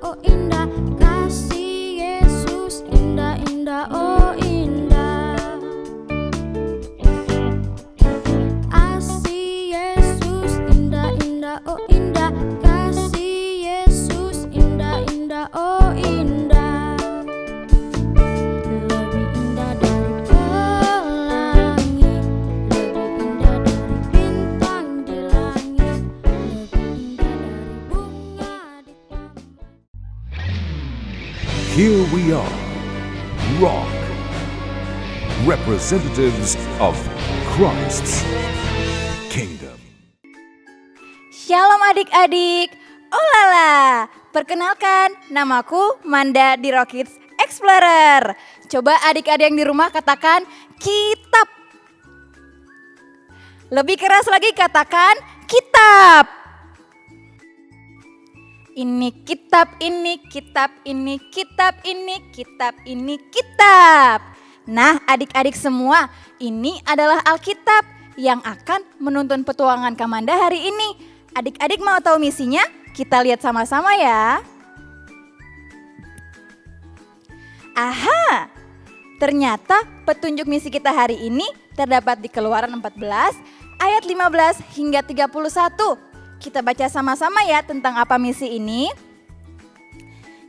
oh indah, kasih Yesus indah, indah, oh indah. Kasih Yesus indah, indah, oh indah, kasih Yesus indah, indah, oh indah. Lebih indah dari pelangi, lebih indah dari bintang di langit, lebih indah dari bunga di taman. Here we are, Rock, representatives of Christ's kingdom. Shalom adik-adik, olala. Perkenalkan, namaku Manda di Rock Kids Explorer. Coba adik-adik yang di rumah katakan kitab. Lebih keras lagi katakan kitab. Ini kitab, ini kitab, ini kitab, ini kitab, ini kitab. Nah adik-adik semua, ini adalah Alkitab yang akan menuntun petualangan Kamanda hari ini. Adik-adik mau tahu misinya? Kita lihat sama-sama ya. Aha, ternyata petunjuk misi kita hari ini terdapat di Keluaran 14 ayat 15 hingga 31. Kita baca sama-sama ya tentang apa misi ini.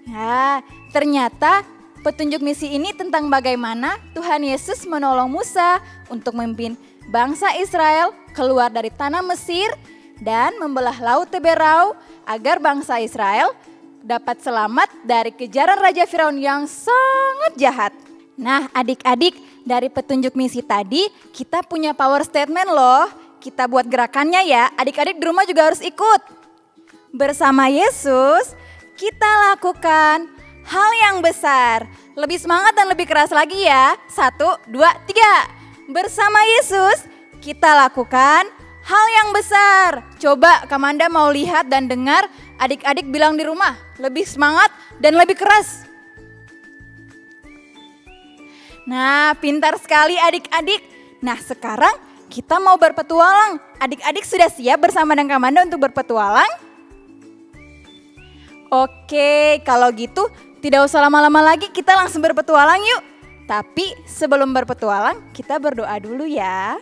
Ya, ternyata petunjuk misi ini tentang bagaimana Tuhan Yesus menolong Musa untuk memimpin bangsa Israel keluar dari tanah Mesir dan membelah laut Teberau agar bangsa Israel dapat selamat dari kejaran Raja Firaun yang sangat jahat. Nah adik-adik, dari petunjuk misi tadi kita punya power statement loh. Kita buat gerakannya ya, adik-adik di rumah juga harus ikut. Bersama Yesus kita lakukan hal yang besar. Lebih semangat dan lebih keras lagi ya. 1, 2, 3. Bersama Yesus kita lakukan hal yang besar. Coba Kamanda mau lihat dan dengar adik-adik bilang di rumah. Lebih semangat dan lebih keras. Nah pintar sekali adik-adik. Nah sekarang kita mau berpetualang. Adik-adik sudah siap bersama dengan Kamanda untuk berpetualang? Oke, kalau gitu tidak usah lama-lama lagi, kita langsung berpetualang yuk. Tapi sebelum berpetualang, kita berdoa dulu ya.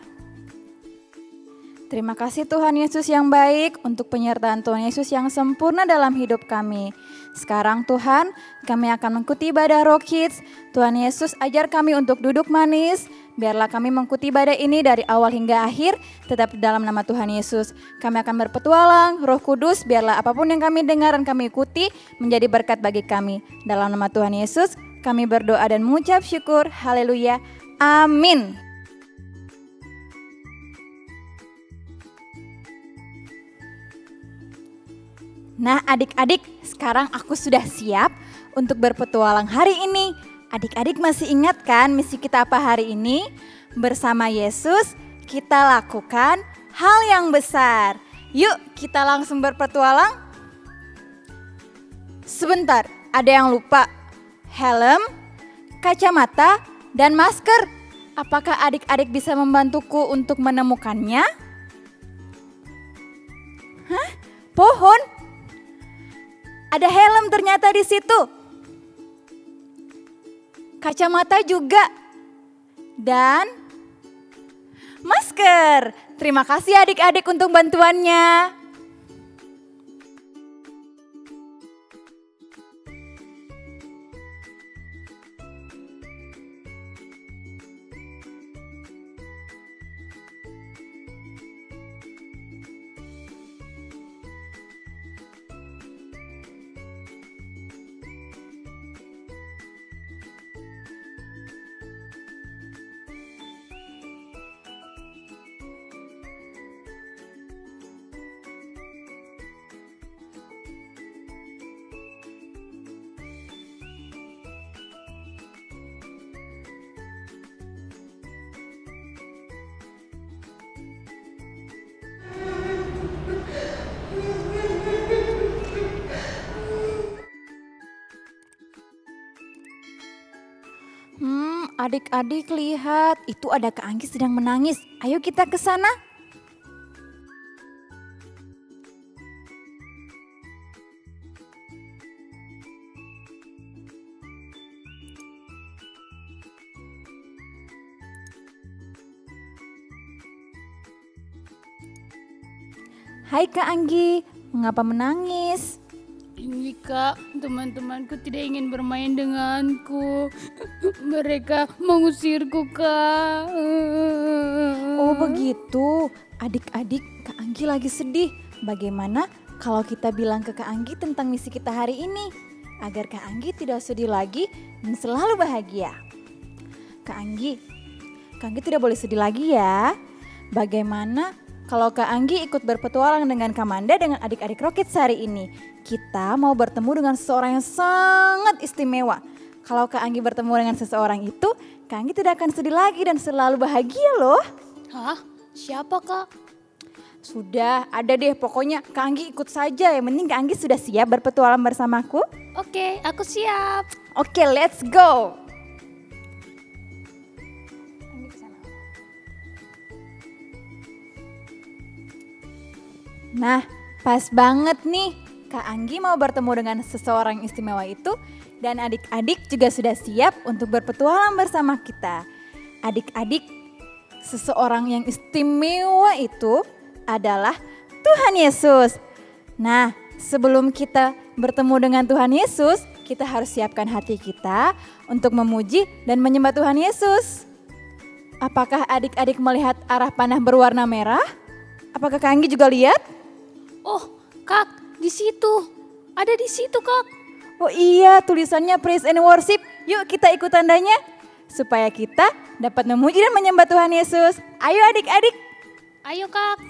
Terima kasih Tuhan Yesus yang baik untuk penyertaan Tuhan Yesus yang sempurna dalam hidup kami. Sekarang Tuhan, kami akan mengikuti ibadah Rock Kids. Tuhan Yesus ajar kami untuk duduk manis. Biarlah kami mengikuti ibadah ini dari awal hingga akhir, tetap dalam nama Tuhan Yesus. Kami akan berpetualang, Roh Kudus, biarlah apapun yang kami dengar dan kami ikuti menjadi berkat bagi kami. Dalam nama Tuhan Yesus, kami berdoa dan mengucap syukur. Haleluya. Amin. Nah adik-adik, sekarang aku sudah siap untuk berpetualang hari ini. Adik-adik masih ingat kan misi kita apa hari ini? Bersama Yesus kita lakukan hal yang besar. Yuk kita langsung berpetualang. Sebentar, ada yang lupa. Helm, kacamata, dan masker. Apakah adik-adik bisa membantuku untuk menemukannya? Hah? Pohon? Ada helm ternyata di situ. Kacamata juga. Dan masker. Terima kasih adik-adik untuk bantuannya. Adik-adik lihat, itu ada Kak Anggi sedang menangis. Ayo kita ke sana. Hai Kak Anggi, mengapa menangis? Ini Kak, teman-temanku tidak ingin bermain denganku. Mereka mengusirku Kak. Oh begitu, adik-adik Kak Anggi lagi sedih. Bagaimana kalau kita bilang ke Kak Anggi tentang misi kita hari ini? Agar Kak Anggi tidak sedih lagi dan selalu bahagia. Kak Anggi tidak boleh sedih lagi ya. Bagaimana kalau Kak Anggi ikut berpetualang dengan Kak Manda dengan adik-adik Rockets hari ini? Kita mau bertemu dengan seseorang yang sangat istimewa. Kalau Kak Anggi bertemu dengan seseorang itu, Kak Anggi tidak akan sedih lagi dan selalu bahagia loh. Hah? Siapa Kak? Sudah, ada deh pokoknya Kak Anggi ikut saja. Yang penting Kak Anggi sudah siap berpetualang bersamaku? Oke, aku siap. Oke, let's go. Nah, pas banget nih. Kak Anggi mau bertemu dengan seseorang istimewa itu dan adik-adik juga sudah siap untuk berpetualang bersama kita. Adik-adik, seseorang yang istimewa itu adalah Tuhan Yesus. Nah, sebelum kita bertemu dengan Tuhan Yesus, kita harus siapkan hati kita untuk memuji dan menyembah Tuhan Yesus. Apakah adik-adik melihat arah panah berwarna merah? Apakah Kak Anggi juga lihat? Oh, Kak, di situ. Ada di situ, Kak. Oh iya, tulisannya praise and worship. Yuk kita ikut tandanya supaya kita dapat memuji dan menyembah Tuhan Yesus. Ayo adik-adik. Ayo, Kak.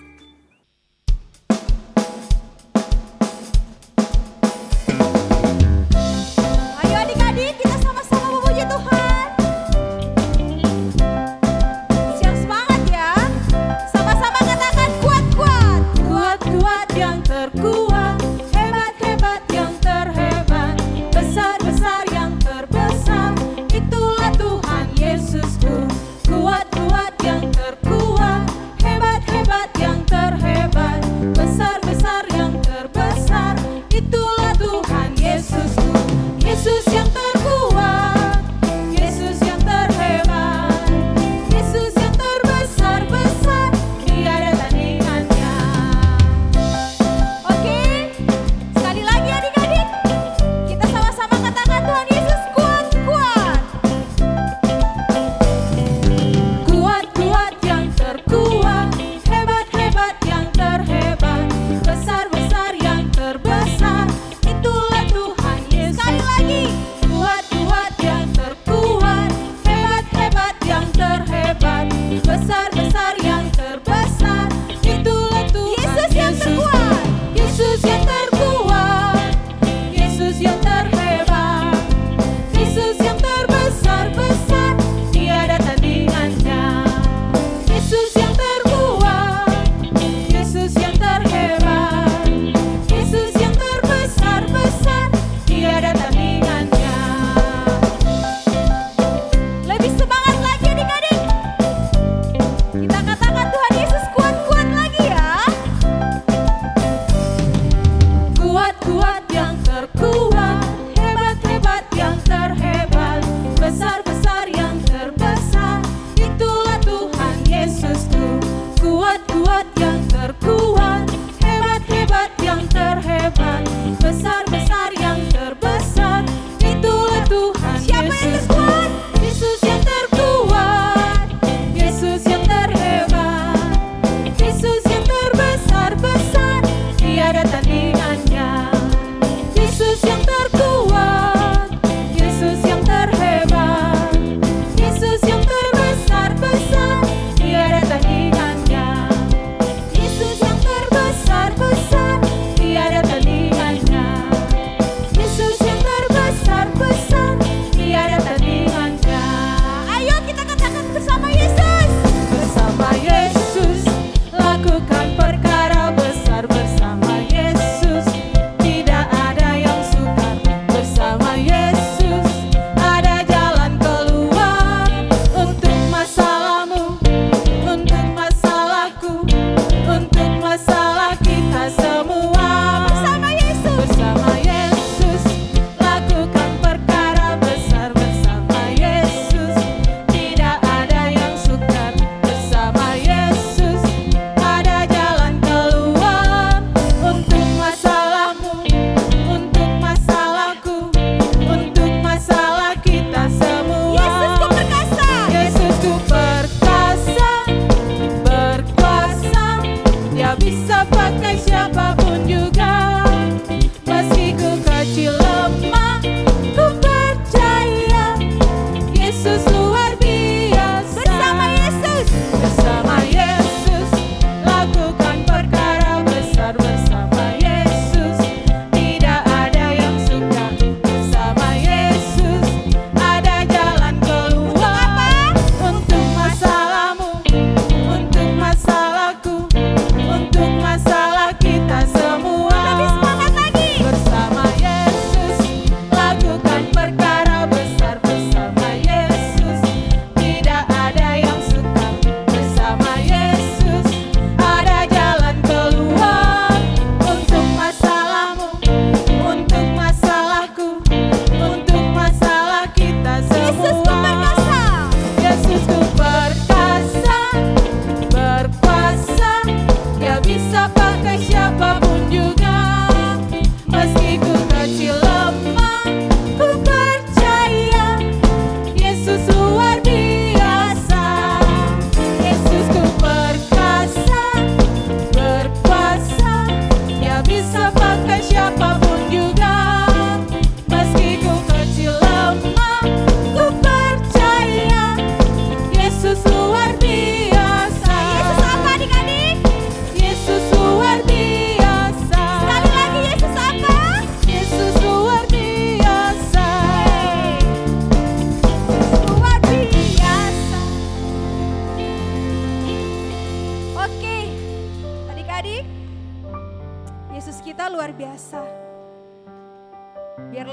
Ayo adik-adik, kita sama-sama memuji Tuhan. Siap semangat ya. Sama-sama katakan kuat-kuat. Kuat-kuat yang terkuat, hebat-hebat yang terhebat, besar-besar yang terbesar, itulah Tuhan Yesusku. Kuat-kuat yang terkuat, hebat-hebat yang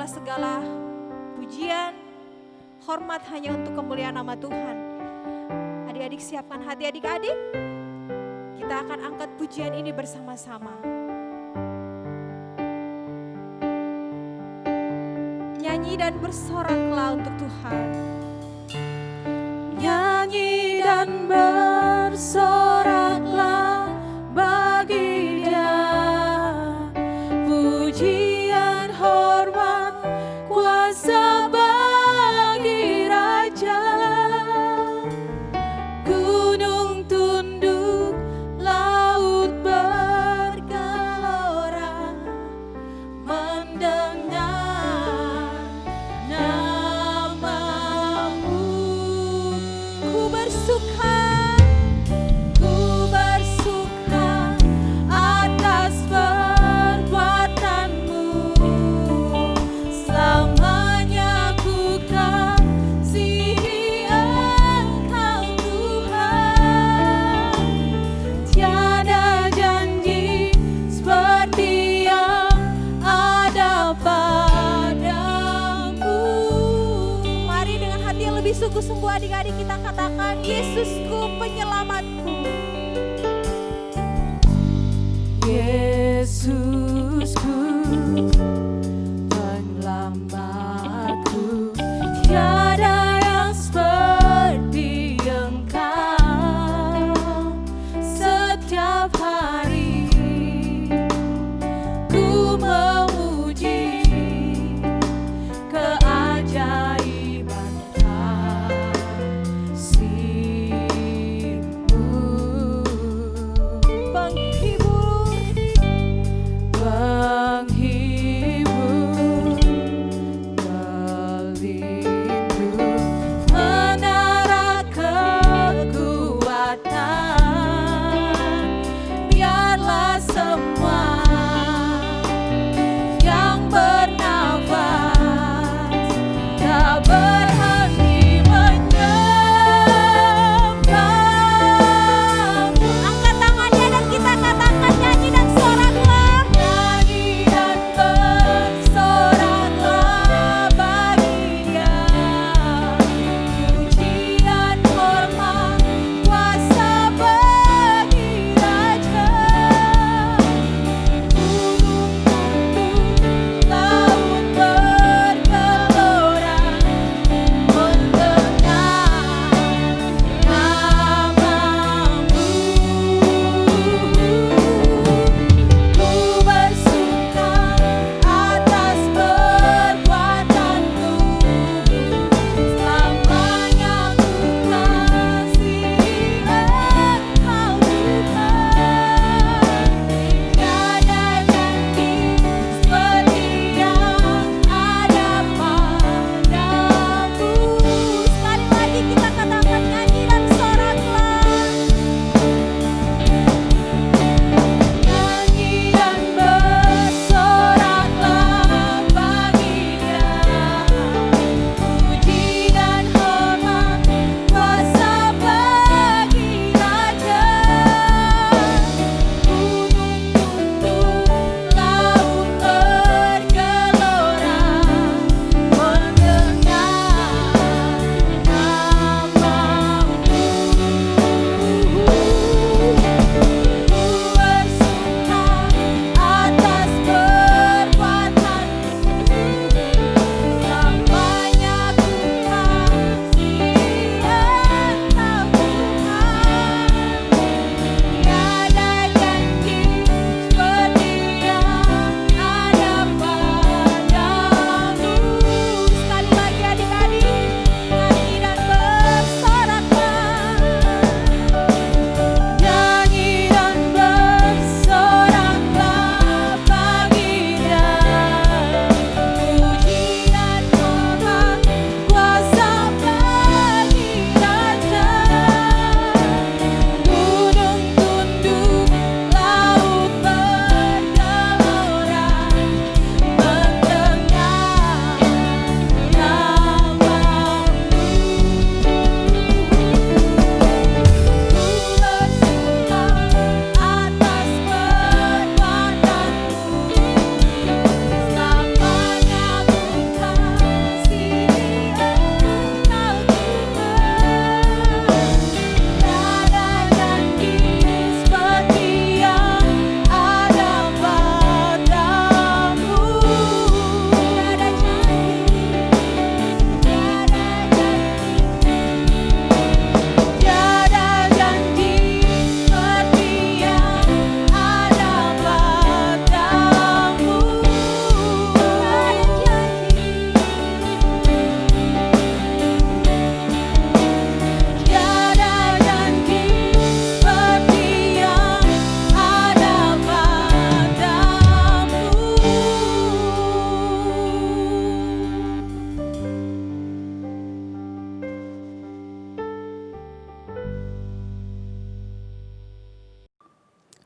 biarlah segala pujian, hormat hanya untuk kemuliaan nama Tuhan. Adik-adik siapkan hati adik-adik. Kita akan angkat pujian ini bersama-sama. Nyanyi dan bersoraklah untuk Tuhan. Nyanyi dan bersoraklah bagi Dia. Pujian, hormat, kuasa bagi Raja. Gunung tunduk, laut bergelora, mendengar namamu. Ku bersuka atas perbuatanmu. Selamanya ku kasihi Engkau Tuhan. Tiada janji seperti yang ada padamu. Mari dengan hati yang lebih sungguh-sungguh adik-adik kita katakan, Yesusku penyelamatku. Yesusku penyelamatku, tiada yang seperti Engkau. Setiap hari ku memuji keajaiban kasih-Mu. Penghibur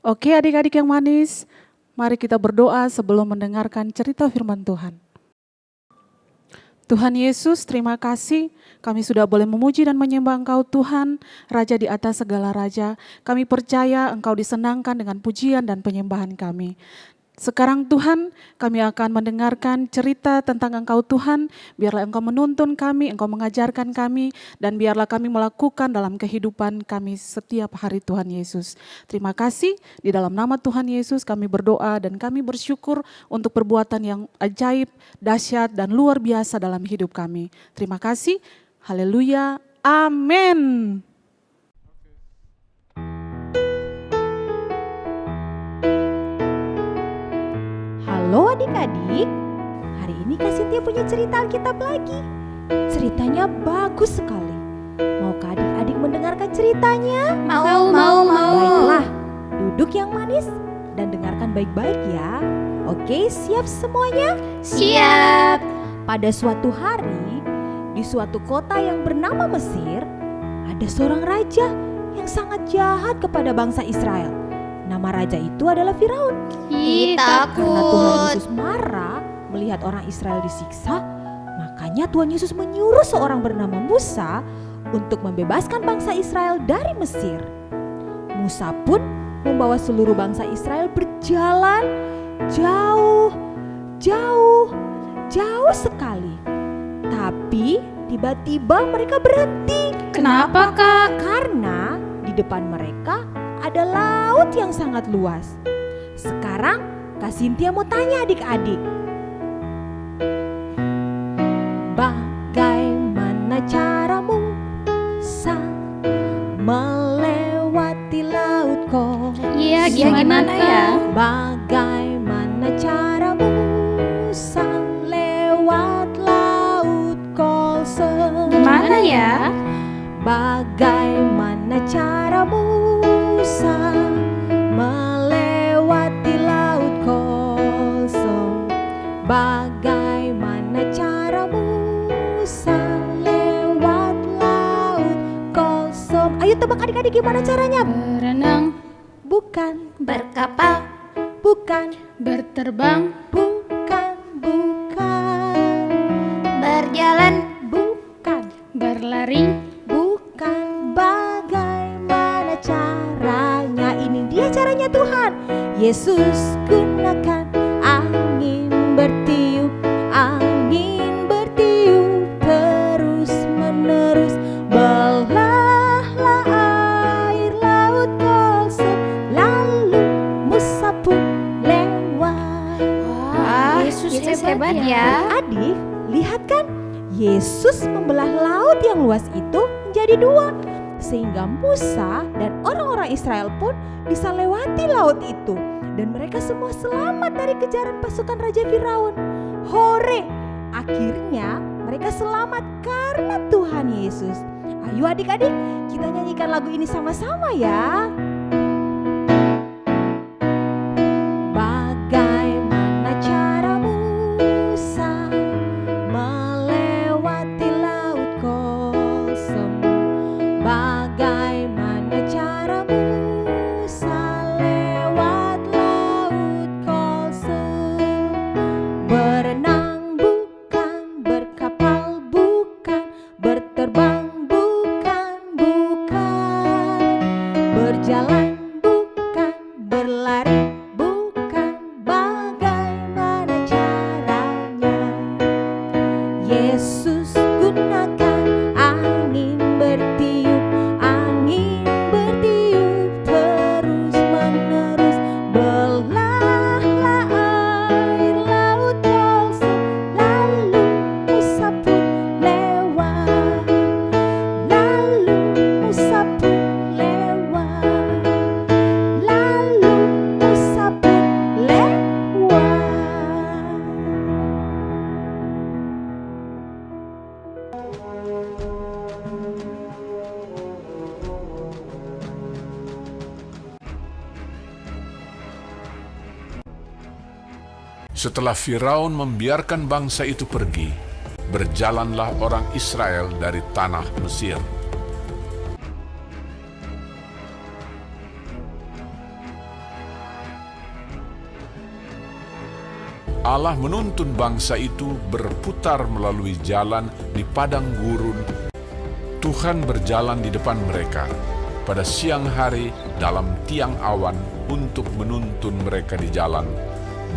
Oke adik-adik yang manis, mari kita berdoa sebelum mendengarkan cerita firman Tuhan. Tuhan Yesus, terima kasih kami sudah boleh memuji dan menyembah Engkau Tuhan, Raja di atas segala raja. Kami percaya Engkau disenangkan dengan pujian dan penyembahan kami. Sekarang Tuhan, kami akan mendengarkan cerita tentang Engkau Tuhan. Biarlah Engkau menuntun kami, Engkau mengajarkan kami, dan biarlah kami melakukan dalam kehidupan kami setiap hari Tuhan Yesus. Terima kasih, di dalam nama Tuhan Yesus kami berdoa dan kami bersyukur untuk perbuatan yang ajaib, dahsyat, dan luar biasa dalam hidup kami. Terima kasih, haleluya, amin. Halo adik-adik, hari ini Kak Cynthia punya cerita Alkitab lagi. Ceritanya bagus sekali. Maukah adik-adik mendengarkan ceritanya? Mau. Baiklah, duduk yang manis dan dengarkan baik-baik ya. Oke, siap semuanya? Siap. Pada suatu hari, di suatu kota yang bernama Mesir, ada seorang raja yang sangat jahat kepada bangsa Israel. Nama raja itu adalah Firaun. Ih, Karena Tuhan takut. Yesus marah melihat orang Israel disiksa, makanya Tuhan Yesus menyuruh seorang bernama Musa untuk membebaskan bangsa Israel dari Mesir. Musa pun membawa seluruh bangsa Israel berjalan jauh sekali. Tapi tiba-tiba mereka berhenti. Kenapa, Kak? Karena di depan mereka ada laut yang sangat luas. Sekarang Kak Cynthia mau tanya adik-adik. Bagaimana cara Musa melewati laut kok? Iya, gimana ya? Bagaimana cara Musa lewat laut Kolsem? Gimana ya? Bagaimana cara Musa melewati laut Kolsem? Bagaimana cara Musa lewat laut Kolsem? Ayo tebak adik-adik, gimana caranya? Berenang, Bukan, berkapal, bukan, berterbang, bukan, berjalan, bukan, berlari. bukan. Bagaimana caranya? Ini dia caranya Tuhan. Yesus gunakan angin bertiup terus menerus, belahlah air laut Kolsem, lalu Musa pun lewat. Wah, Yesus hebat ya. Adik, lihat kan? Yesus membelah laut yang luas itu menjadi dua, sehingga Musa dan orang-orang Israel pun bisa lewati laut itu, dan mereka semua selamat dari kejaran pasukan Raja Firaun. Hore! Akhirnya mereka selamat karena Tuhan Yesus. Ayo adik-adik, kita nyanyikan lagu ini sama-sama ya. Bagaimana cara Musa melewati laut Kolsem? Bagaimana cara Musa lewat laut Kolsem? Berenang bukan, berkapal bukan, berterbang bukan, berjalan bukan, berlari bukan. Bagaimana caranya? Yesus gunakan angin bertiup terus menerus, belahlah air laut Kolsem, lalu Musa pun lewat, lalu Musa pun lewat, lalu Musa pun lewat. Setelah Firaun membiarkan bangsa itu pergi, berjalanlah orang Israel dari tanah Mesir. Allah menuntun bangsa itu berputar melalui jalan di padang gurun. Tuhan berjalan di depan mereka pada siang hari dalam tiang awan untuk menuntun mereka di jalan,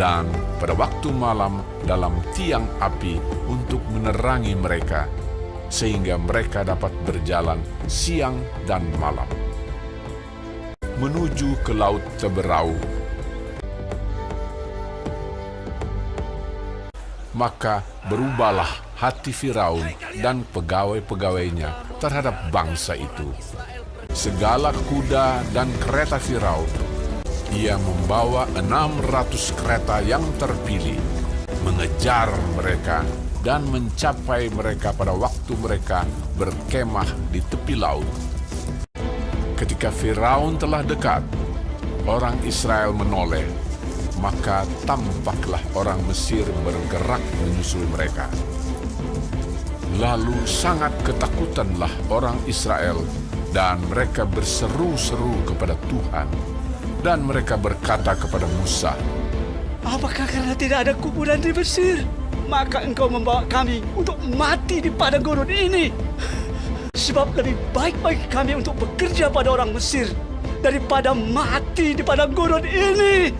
dan pada waktu malam dalam tiang api untuk menerangi mereka, sehingga mereka dapat berjalan siang dan malam menuju ke laut Teberau. Maka berubahlah hati Firaun dan pegawai-pegawainya terhadap bangsa itu. Segala kuda dan kereta Firaun, ia membawa 600 kereta yang terpilih, mengejar mereka dan mencapai mereka pada waktu mereka berkemah di tepi laut. Ketika Firaun telah dekat, orang Israel menoleh, maka tampaklah orang Mesir bergerak menyusul mereka. Lalu sangat ketakutanlah orang Israel, dan mereka berseru-seru kepada Tuhan, dan mereka berkata kepada Musa, "Apakah karena tidak ada kuburan di Mesir, maka engkau membawa kami untuk mati di padang gurun ini? Sebab lebih baik bagi kami untuk bekerja pada orang Mesir daripada mati di padang gurun ini."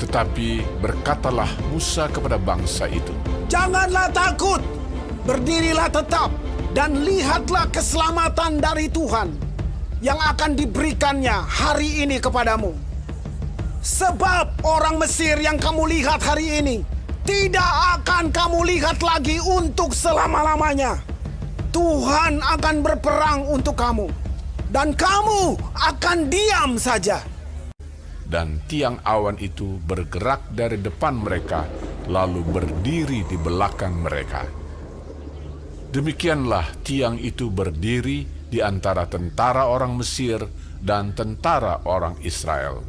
Tetapi berkatalah Musa kepada bangsa itu, "Janganlah takut, berdirilah tetap, dan lihatlah keselamatan dari Tuhan yang akan diberikannya hari ini kepadamu. Sebab orang Mesir yang kamu lihat hari ini tidak akan kamu lihat lagi untuk selama-lamanya. Tuhan akan berperang untuk kamu, dan kamu akan diam saja." dan tiang awan itu bergerak dari depan mereka, lalu berdiri di belakang mereka. Demikianlah tiang itu berdiri di antara tentara orang Mesir dan tentara orang Israel.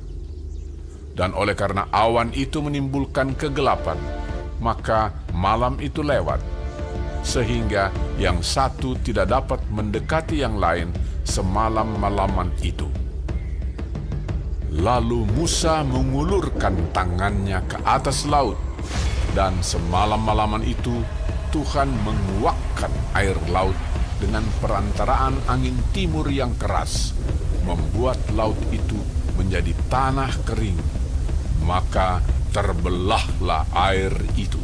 Dan oleh karena awan itu menimbulkan kegelapan, maka malam itu lewat, sehingga yang satu tidak dapat mendekati yang lain semalam-malaman itu. Lalu Musa mengulurkan tangannya ke atas laut, dan semalam-malaman itu Tuhan menguakkan air laut dengan perantaraan angin timur yang keras, membuat laut itu menjadi tanah kering, maka terbelahlah air itu.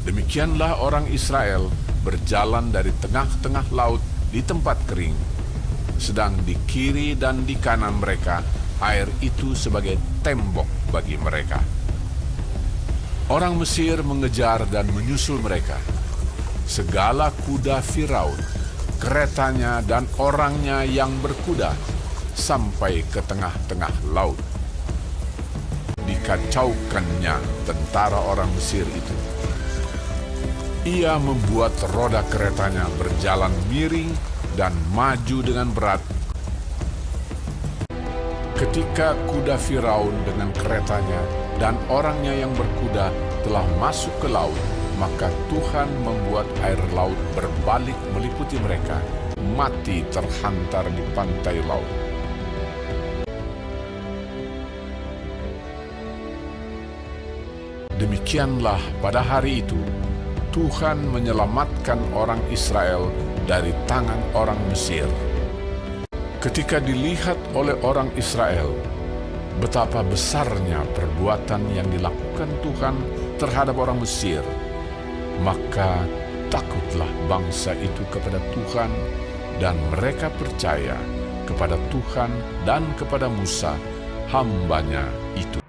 Demikianlah orang Israel berjalan dari tengah-tengah laut di tempat kering, sedang di kiri dan di kanan mereka air itu sebagai tembok bagi mereka. Orang Mesir mengejar dan menyusul mereka. Segala kuda Firaun, keretanya dan orangnya yang berkuda sampai ke tengah-tengah laut. Dikacaukannya tentara orang Mesir itu. Ia membuat roda keretanya berjalan miring dan maju dengan berat. Ketika kuda Firaun dengan keretanya dan orangnya yang berkuda telah masuk ke laut, maka Tuhan membuat air laut berbalik meliputi mereka, mati terhantar di pantai laut. Demikianlah pada hari itu, Tuhan menyelamatkan orang Israel dari tangan orang Mesir. Ketika dilihat oleh orang Israel betapa besarnya perbuatan yang dilakukan Tuhan terhadap orang Mesir, maka takutlah bangsa itu kepada Tuhan, dan mereka percaya kepada Tuhan dan kepada Musa, hambanya itu.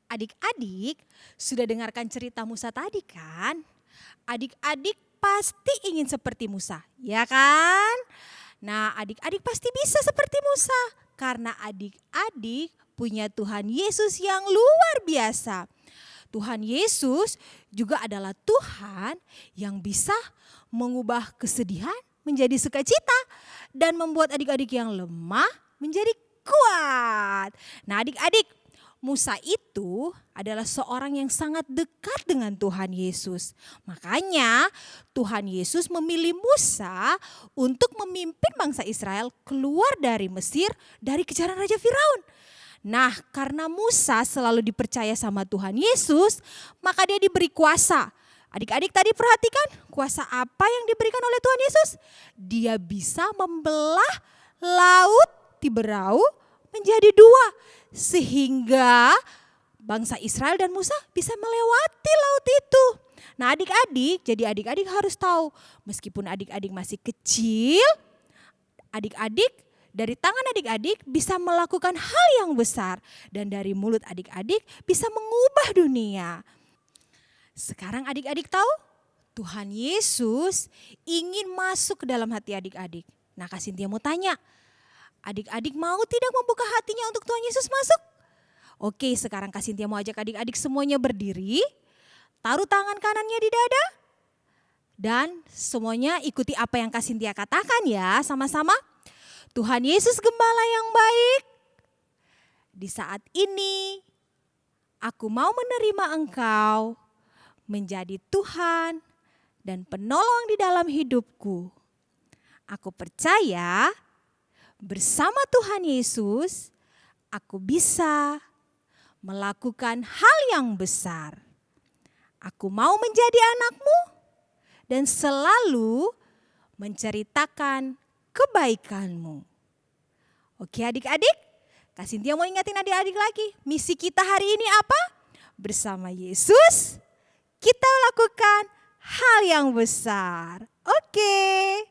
Adik-adik, sudah dengarkan cerita Musa tadi kan? Adik-adik pasti ingin seperti Musa, ya kan? Nah, adik-adik pasti bisa seperti Musa karena adik-adik punya Tuhan Yesus yang luar biasa. Tuhan Yesus juga adalah Tuhan yang bisa mengubah kesedihan menjadi sukacita dan membuat adik-adik yang lemah menjadi kuat. Nah, adik-adik, Musa itu adalah seorang yang sangat dekat dengan Tuhan Yesus. Makanya Tuhan Yesus memilih Musa untuk memimpin bangsa Israel keluar dari Mesir dari kejaran Raja Firaun. Nah, karena Musa selalu dipercaya sama Tuhan Yesus, maka dia diberi kuasa. Adik-adik tadi perhatikan, kuasa apa yang diberikan oleh Tuhan Yesus? Dia bisa membelah laut Tiberau menjadi dua. Sehingga bangsa Israel dan Musa bisa melewati laut itu. Nah adik-adik, jadi adik-adik harus tahu, meskipun adik-adik masih kecil, adik-adik dari tangan adik-adik bisa melakukan hal yang besar. Dan dari mulut adik-adik bisa mengubah dunia. Sekarang adik-adik tahu, Tuhan Yesus ingin masuk ke dalam hati adik-adik. Nah Kak Cynthia mau tanya, adik-adik mau tidak membuka hatinya untuk Tuhan Yesus masuk? Oke, sekarang Kak Cynthia mau ajak adik-adik semuanya berdiri. Taruh tangan kanannya di dada. Dan semuanya ikuti apa yang Kak Cynthia katakan ya sama-sama. Tuhan Yesus Gembala yang baik, di saat ini aku mau menerima Engkau menjadi Tuhan dan penolong di dalam hidupku. Aku percaya bersama Tuhan Yesus aku bisa melakukan hal yang besar. Aku mau menjadi anakmu dan selalu menceritakan kebaikanmu. Oke adik-adik, Kak Cynthia mau ingatin adik-adik lagi. Misi kita hari ini apa? Bersama Yesus kita lakukan hal yang besar. Oke.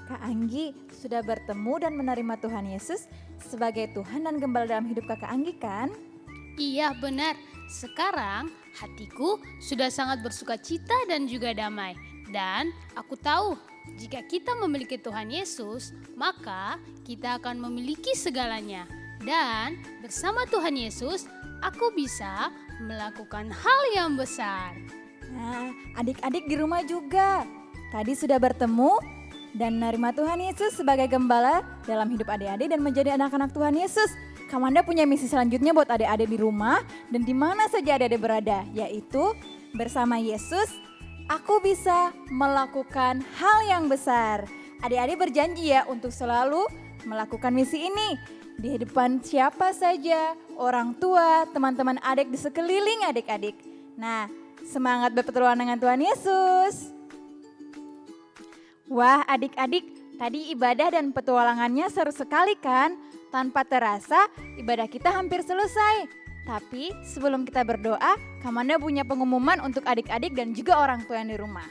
Kak Anggi sudah bertemu dan menerima Tuhan Yesus sebagai Tuhan dan Gembala dalam hidup Kakak Anggi kan? Iya benar, sekarang hatiku sudah sangat bersuka cita dan juga damai. Dan aku tahu jika kita memiliki Tuhan Yesus, maka kita akan memiliki segalanya. Dan bersama Tuhan Yesus, aku bisa melakukan hal yang besar. Nah, adik-adik di rumah juga. Tadi sudah bertemu dan menerima Tuhan Yesus sebagai Gembala dalam hidup adik-adik dan menjadi anak-anak Tuhan Yesus. Kamanda punya misi selanjutnya buat adik-adik di rumah dan di mana saja adik-adik berada, yaitu bersama Yesus aku bisa melakukan hal yang besar. Adik-adik berjanji ya untuk selalu melakukan misi ini di depan siapa saja, orang tua, teman-teman adik di sekeliling adik-adik. Nah, semangat berpetualang dengan Tuhan Yesus. Wah adik-adik, tadi ibadah dan petualangannya seru sekali kan? Tanpa terasa ibadah kita hampir selesai. Tapi sebelum kita berdoa, Kamanda punya pengumuman untuk adik-adik dan juga orang tua yang di rumah.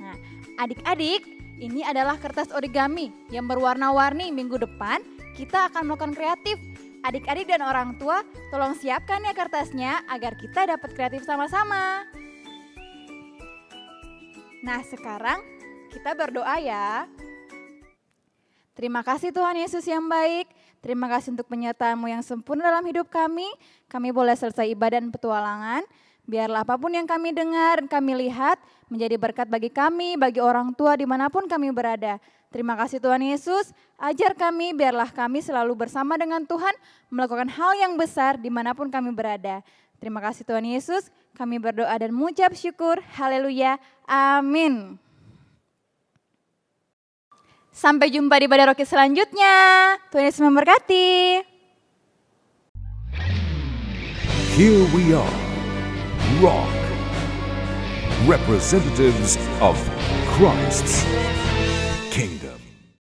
Nah, adik-adik, ini adalah kertas origami yang berwarna-warni. Minggu depan kita akan melakukan kreatif. Adik-adik dan orang tua, tolong siapkan ya kertasnya agar kita dapat kreatif sama-sama. Nah, sekarang kita berdoa ya. Terima kasih Tuhan Yesus yang baik. Terima kasih untuk penyertaan-Mu yang sempurna dalam hidup kami. Kami boleh selesai ibadah dan petualangan. Biarlah apapun yang kami dengar dan kami lihat menjadi berkat bagi kami, bagi orang tua dimanapun kami berada. Terima kasih Tuhan Yesus, ajar kami biarlah kami selalu bersama dengan Tuhan melakukan hal yang besar dimanapun kami berada. Terima kasih Tuhan Yesus, kami berdoa dan mengucap syukur. Haleluya, amin. Sampai jumpa di ibadah Rocky selanjutnya. Tuhan Yesus memberkati. Here we are, Rock, representatives of Christ's